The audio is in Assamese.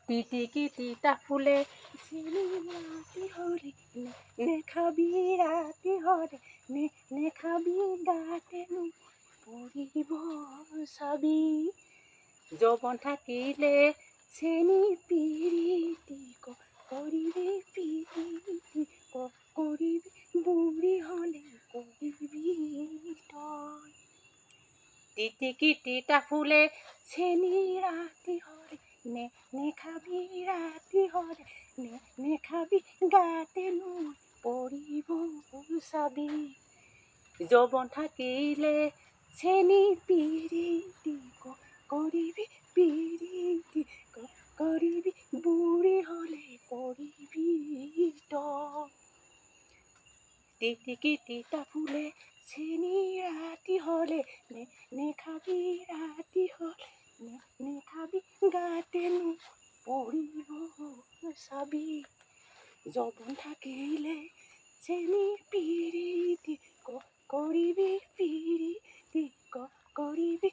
টিটিকিটিটা ফুলে চিনি ৰাতি হলে নেখাবি ৰাতি হলে নেখাবি গাতে পড়িব চাবি যৌবন থাকিলে চেনি পিৰিতি কৰিবি পিৰিতি কৰিবি বুঢ়ী হলে কৰিবি তই টিটিকিটিটা ফুলে চেনি ৰাতি হলে নেখাবি ৰাতি হলে নেখাবি গাতে পৰিব চাবি যৌবন থাকিলে চেনি পিৰিতি কৰিবি পিৰিতি কৰিবি বুঢ়ী হলে কৰিবি তই টিটিকিটিটা ফুলে চেনি ৰাতি হলে নেখাবি ৰাতি হলে নেখাবি গাতে পৰিব চাবি যৌবন থাকিলে চেনি পিৰিতি কৰিবি পিৰিতি কৰিবি